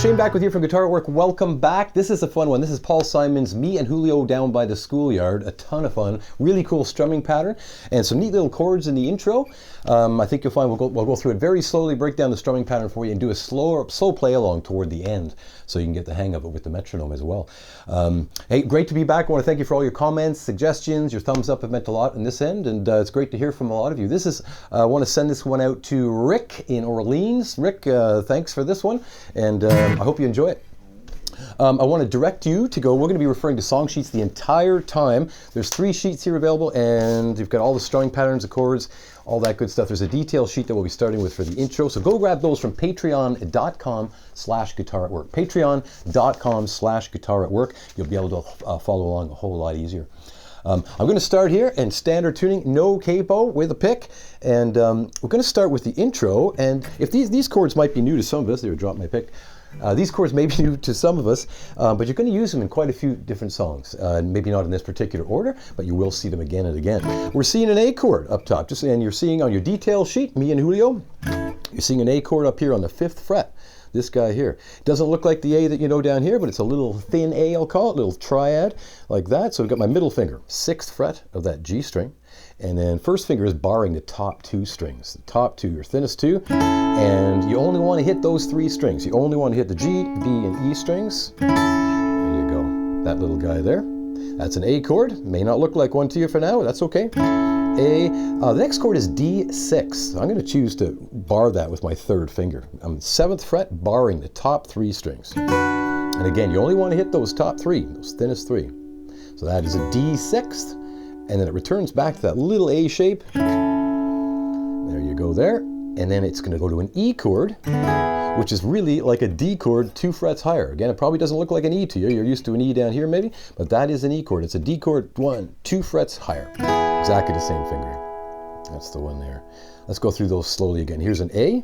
Shane back with you from Guitar at Work. Welcome back. This is a fun one. This is Paul Simon's Me and Julio Down by the Schoolyard. A ton of fun. Really cool strumming pattern and some neat little chords in the intro. I think you'll find we'll go through it very slowly, break down the strumming pattern for you, and do a slow play along toward the end so you can get the hang of it with the metronome as well. Hey, great to be back. I want to thank you for all your comments, suggestions. Your thumbs up have meant a lot in this end, and it's great to hear from a lot of you. This is, I want to send this one out to Rick in Orleans. Rick, thanks for this one, and I hope you enjoy it. I want to direct you to go, we're going to be referring to song sheets the entire time. There's 3 sheets here available, and you've got all the strumming patterns, the chords, all that good stuff. There's a detail sheet that we'll be starting with for the intro, so go grab those from patreon.com/guitaratwork. Patreon.com/guitaratwork. You'll be able to follow along a whole lot easier. I'm going to start here in standard tuning, no capo with a pick, and we're going to start with the intro. And if these chords might be new to some of us, they would drop my pick. These chords may be new to some of us, but you're going to use them in quite a few different songs. Maybe not in this particular order, but you will see them again and again. We're seeing an A chord up top, and you're seeing on your detail sheet, me and Julio, you're seeing an A chord up here on the 5th fret. This guy here. It doesn't look like the A that you know down here, but it's a little thin A, I'll call it, a little triad like that. So I've got my middle finger, 6th fret of that G string, and then first finger is barring the top 2 strings. The top 2, your thinnest 2, and you only want to hit those 3 strings. You only want to hit the G, B, and E strings. There you go, that little guy there. That's an A chord. May not look like one to you for now, that's okay. A. The next chord is D6. I'm going to choose to bar that with my 3rd finger. I'm 7th fret, barring the top 3 strings. And again, you only want to hit those top 3, those thinnest 3. So that is a D6th, and then it returns back to that little A shape. There you go there. And then it's going to go to an E chord, which is really like a D chord 2 frets higher. Again, it probably doesn't look like an E to you. You're used to an E down here maybe, but that is an E chord. It's a D chord 1, 2 frets higher. Exactly the same finger. That's the one there. Let's go through those slowly again. Here's an A.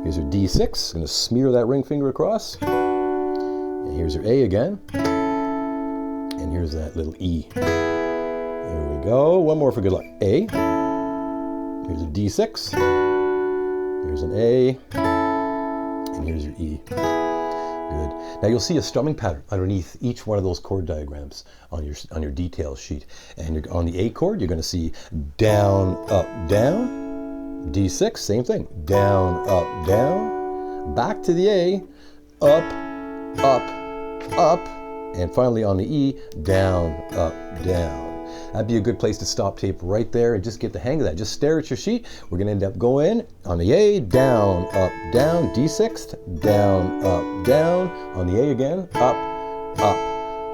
Here's your D6. I'm going to smear that ring finger across. And here's your A again. And here's that little E. There we go. One more for good luck. A. Here's a D6. Here's an A. And here's your E. Good. Now you'll see a strumming pattern underneath each one of those chord diagrams on your detail sheet. And on the A chord, you're going to see down, up, down. D6, same thing. Down, up, down. Back to the A. Up, up, up. And finally on the E, down, up, down. That'd be a good place to stop tape right there and just get the hang of that. Just stare at your sheet. We're going to end up going on the A, down, up, down, D6th, down, up, down. On the A again, up, up,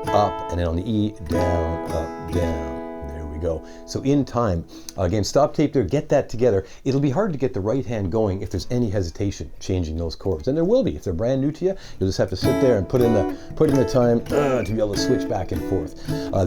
up. And then on the E, down, up, down. There we go. So in time, again, stop tape there, get that together. It'll be hard to get the right hand going if there's any hesitation changing those chords. And there will be. If they're brand new to you, you'll just have to sit there and put in the time to be able to switch back and forth.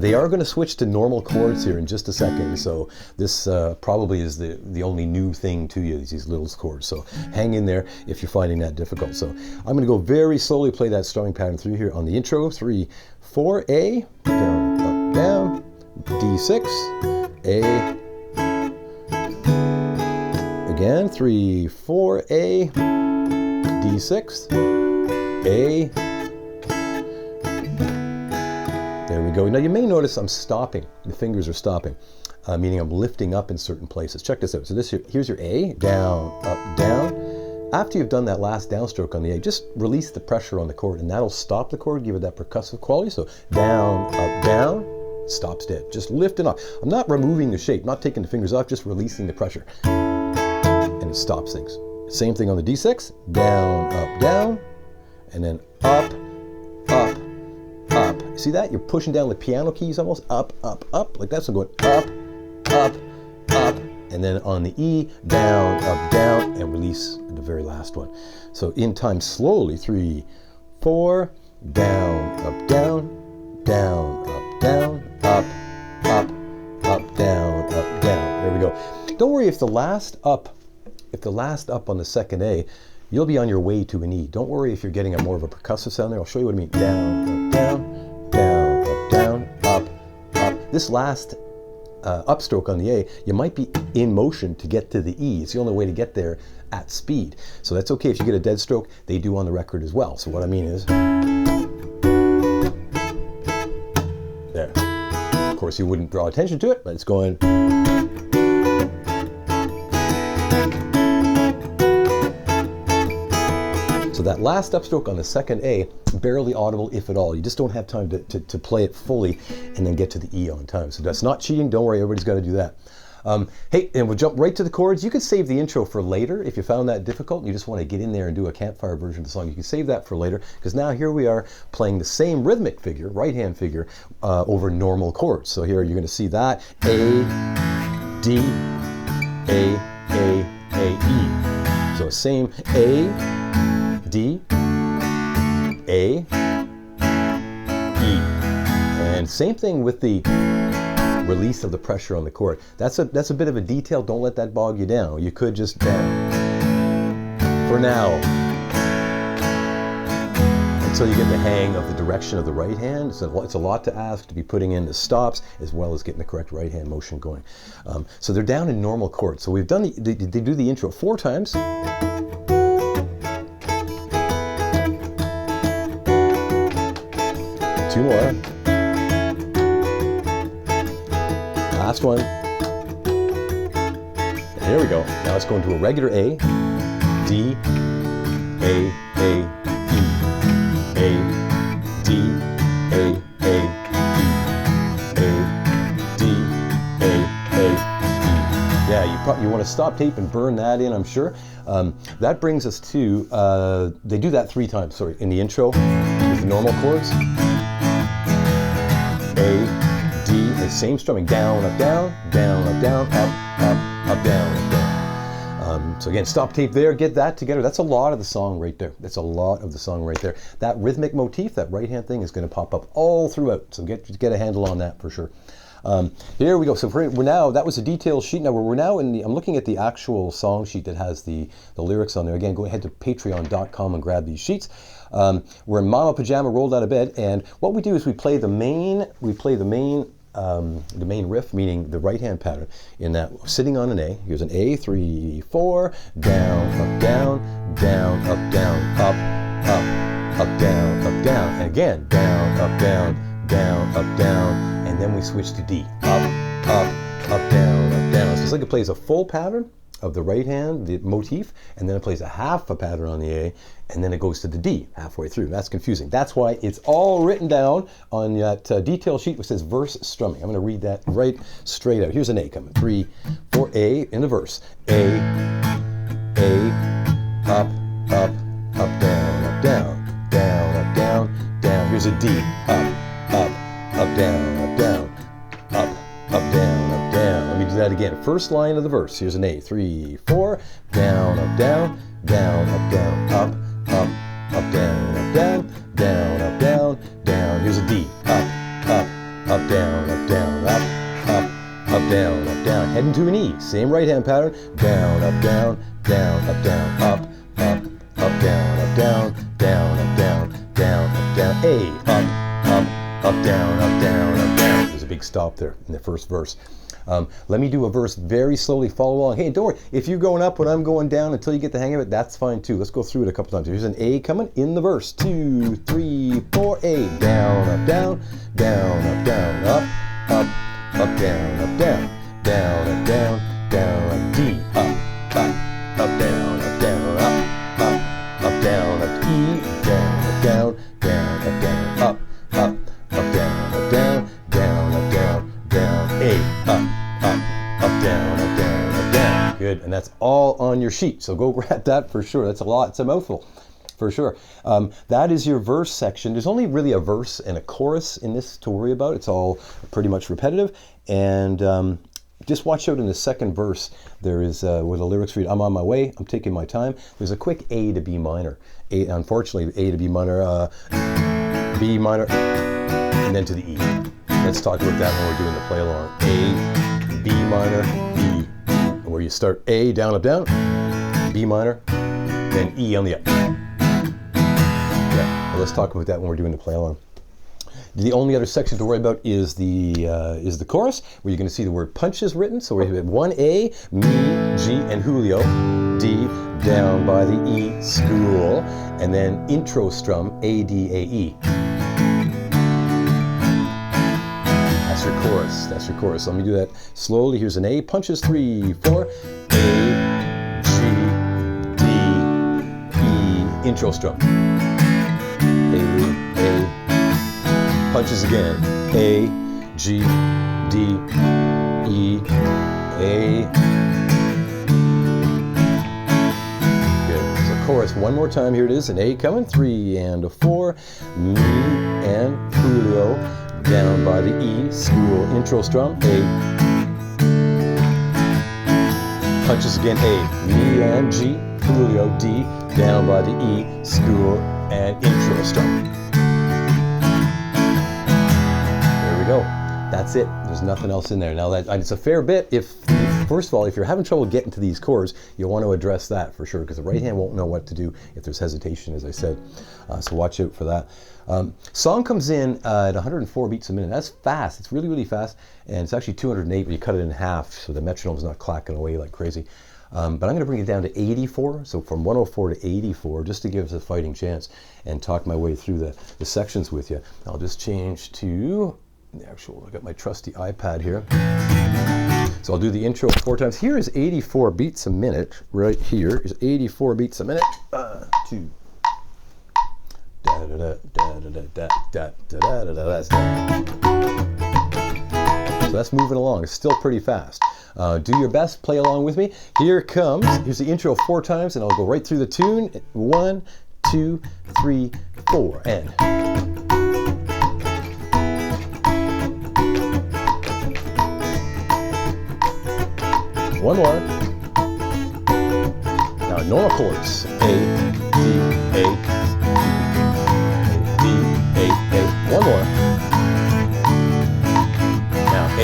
They are going to switch to normal chords here in just a second. So this probably is the only new thing to you, these little chords. So hang in there if you're finding that difficult. So I'm going to go very slowly, play that strumming pattern through here on the intro. 3, 4, A, down, up, down. D6, A, again, 3, 4, A, D6, A. There we go. Now you may notice I'm stopping. The fingers are stopping, meaning I'm lifting up in certain places. Check this out. So here's your A, down, up, down. After you've done that last downstroke on the A, just release the pressure on the chord, and that'll stop the chord, give it that percussive quality. So down, up, down. Stops dead. Just lift it up. I'm not removing the shape, not taking the fingers off, just releasing the pressure. And it stops things. Same thing on the D6. Down, up, down. And then up, up, up. See that? You're pushing down like piano keys almost. Up, up, up. Like that. So I'm going up, up, up. And then on the E, down, up, down. And release the very last one. So in time, slowly. 3, 4. Down, up, down. Down, up, down. Up, up, up, down, up, down. There we go. Don't worry if the last up on the second A, you'll be on your way to an E. Don't worry if you're getting a more of a percussive sound there. I'll show you what I mean. Down, up, down, down, up, down, up, up. This last upstroke on the A, you might be in motion to get to the E. It's the only way to get there at speed. So that's okay if you get a dead stroke. They do on the record as well. So what I mean is, there. Of course, you wouldn't draw attention to it, but it's going. So that last upstroke on the second A, barely audible if at all. You just don't have time to play it fully and then get to the E on time. So that's not cheating. Don't worry, everybody's got to do that. Hey, and we'll jump right to the chords. You could save the intro for later if you found that difficult and you just want to get in there and do a campfire version of the song. You can save that for later, because now here we are playing the same rhythmic figure, right-hand figure, over normal chords. So here you're going to see that A, D, A, E. So same A, D, A, E. And same thing with the release of the pressure on the chord. That's a bit of a detail. Don't let that bog you down. You could just, for now, until you get the hang of the direction of the right hand. So it's a lot to ask to be putting in the stops as well as getting the correct right hand motion going. So they're down in normal chords. So we've done they do the intro 4 times. 2 more. Last one. And here we go. Now it's going to a regular A, D, A, E, A, D, A, E, A, D, A, E. Yeah, you want to stop tape and burn that in, I'm sure. That brings us to, they do that 3 times, sorry, in the intro with the normal chords. A, D, the same strumming, down, up, down, down, up, down, up, down, up, down. So again, stop tape there, get that together. That's a lot of the song right there. That's a lot of the song right there. That rhythmic motif, that right hand thing is going to pop up all throughout. So get a handle on that for sure. Here we go. So we're now, that was a detail sheet. Now we're now in the, I'm looking at the actual song sheet that has the lyrics on there. Again, go ahead to patreon.com and grab these sheets. We're in mama pajama, rolled out of bed, and what we do is we play the main riff, meaning the right hand pattern, in that sitting on an A. Here's an A, 3, 4, down, up, down, down, up, down, up, down, up, down, and again, down, up, down, down, up, down, and then we switch to D, up, down, up, down. So it's like it plays a full pattern of the right hand, the motif, and then it plays a half a pattern on the A, and then it goes to the D halfway through. That's confusing. That's why it's all written down on that detail sheet which says verse strumming. I'm going to read that right straight out. Here's an A coming. 3, 4, A in the verse. A, up, down, down, down. Here's a D, up, down, down, down. Let me do that again. First line of the verse. Here's an A. 3, 4, down, down, down, up, down, down. Here's a D, up, down, down, heading to an E. Same right hand pattern. Down, down, down, up, down, down. A, up, down. There's a big stop there in the first verse. Let me do a verse very slowly, follow along. Hey, don't worry, if you're going up when I'm going down until you get the hang of it, that's fine too. Let's go through it a couple times. Here's an A coming in the verse. 2, 3, 4, A. Down, up, down, down, up, down, up, down, up, down, down, up, down, down, up, D, up, down, up, down, up, down, up, E, down, up, down, down, up, down, up, down, up, down, down, up, down, A, up, down. Good, and that's all on your sheet. So go grab that for sure. That's a lot. It's a mouthful, for sure. That is your verse section. There's only really a verse and a chorus in this to worry about. It's all pretty much repetitive. And just watch out in the second verse. There is where the lyrics read, "I'm on my way. I'm taking my time." There's a quick A to B minor. Unfortunately, A to B minor, B minor, and then to the E. Let's talk about that when we're doing the play along. A, B minor, E. Where you start A, down, up, down, B minor, then E on the up. Yeah, well, let's talk about that when we're doing the play along. The only other section to worry about is the chorus, where you're going to see the word punches written. So we have 1A, me, G, and Julio, D, down by the E, school, and then intro strum, A, D, A, E. That's your chorus. That's your chorus. So let me do that slowly. Here's an A, punches 3, 4, A, G, D, E, intro strum. A, punches again. A, G, D, E, A. Good. So chorus one more time. Here it is. An A coming. 3 and a 4. Me and Julio down by the E. School. Intro strum. A. Punches again. A. Me and G. Julio. D. Down by the E. School and intro strum. Go. That's it. There's nothing else in there. Now it's a fair bit. First of all, if you're having trouble getting to these chords, you'll want to address that for sure, because the right hand won't know what to do if there's hesitation, as I said. So watch out for that. Song comes in at 104 beats a minute. That's fast. It's really, really fast. And it's actually 208 when you cut it in half, so the metronome's not clacking away like crazy. But I'm going to bring it down to 84, so from 104 to 84, just to give us a fighting chance and talk my way through the sections with you. I'll just change to the actual, I got my trusty iPad here. So I'll do the intro 4 times. Here is 84 beats a minute. Right here is 84 beats a minute. 2. Da da da da da da da da da da. That's that. So that's moving along. It's still pretty fast. Do your best. Play along with me. Here comes. Here's the intro 4 times, and I'll go right through the tune. 1, 2, 3, 4, and. One more. Now normal chords. A, D, A, D, A, A. One more. Now A,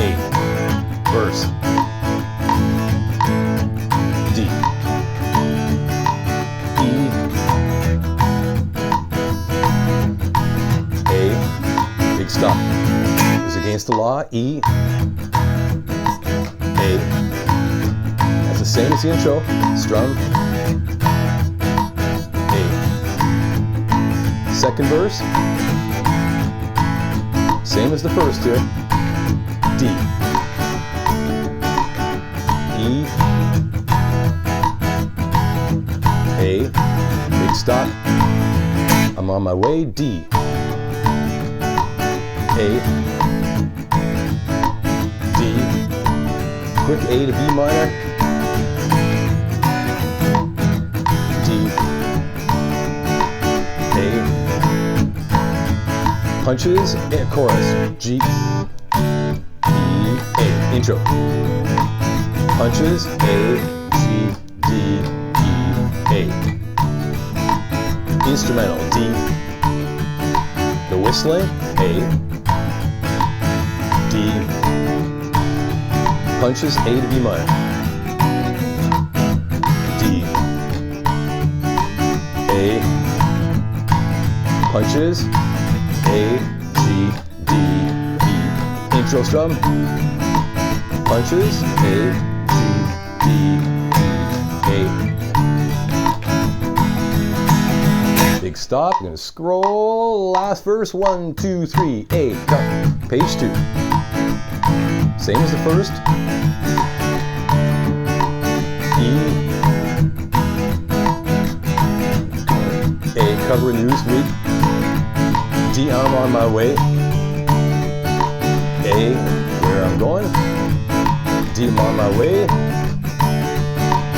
verse. D, E, A, big stop. Is against the law. E, A. Same as the intro, strum, A. Second verse, same as the first here, D, E, A, big stop, I'm on my way, D, A, D, quick A to B minor, punches, and chorus, G, E, A, intro, punches, A, G, D, E, A, instrumental, D, the whistling, A, D, punches, A to B minor, D, A, punches, A, G, D, E, intro strum, punches, A, G, D, E, A. Big stop, I'm going to scroll, last verse, 1, 2, 3, A, cut, page 2. Same as the first, E, A, cover and use weak. D, I'm on my way. A, where I'm going. D, I'm on my way.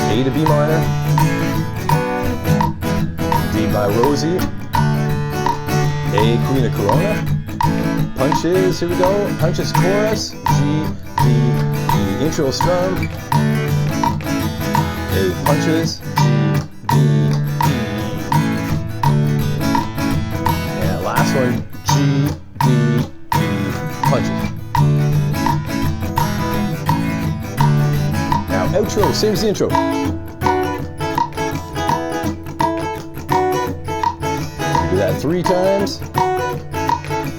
A to B minor. D by Rosie. A, Queen of Corona. Punches, here we go. Punches, chorus. G, D, E, intro strum. A, punches. G, D, last one, G, D, E, punches. Now outro, same as the intro. Do that 3 times.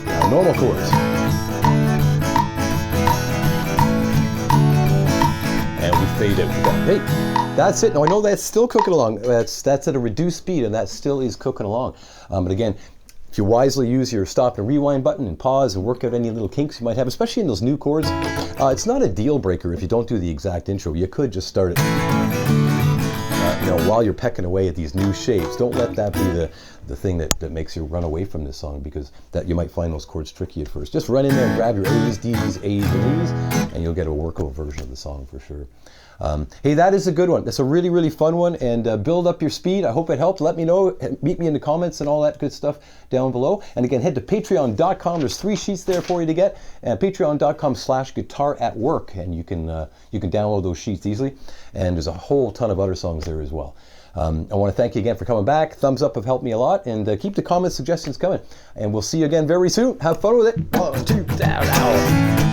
Now normal chords. And we fade out. Hey, that's it. Now I know that's still cooking along. That's at a reduced speed, and that still is cooking along. But again, if you wisely use your stop and rewind button and pause and work out any little kinks you might have, especially in those new chords, it's not a deal breaker if you don't do the exact intro. You could just start it while you're pecking away at these new shapes. Don't let that be the thing that makes you run away from this song, because that you might find those chords tricky at first. Just run in there and grab your A's, D's, A's, and E's, and you'll get a workable version of the song for sure. Hey, that is a good one. That's a really, really fun one, and build up your speed. I hope it helped. Let me know. Meet me in the comments and all that good stuff down below. And again, head to patreon.com. There's 3 sheets there for you to get, and patreon.com/guitaratwork, and you can download those sheets easily. And there's a whole ton of other songs there as well. I want to thank you again for coming back. Thumbs up have helped me a lot, and keep the comment suggestions coming. And we'll see you again very soon. Have fun with it. 1, 2, down, down.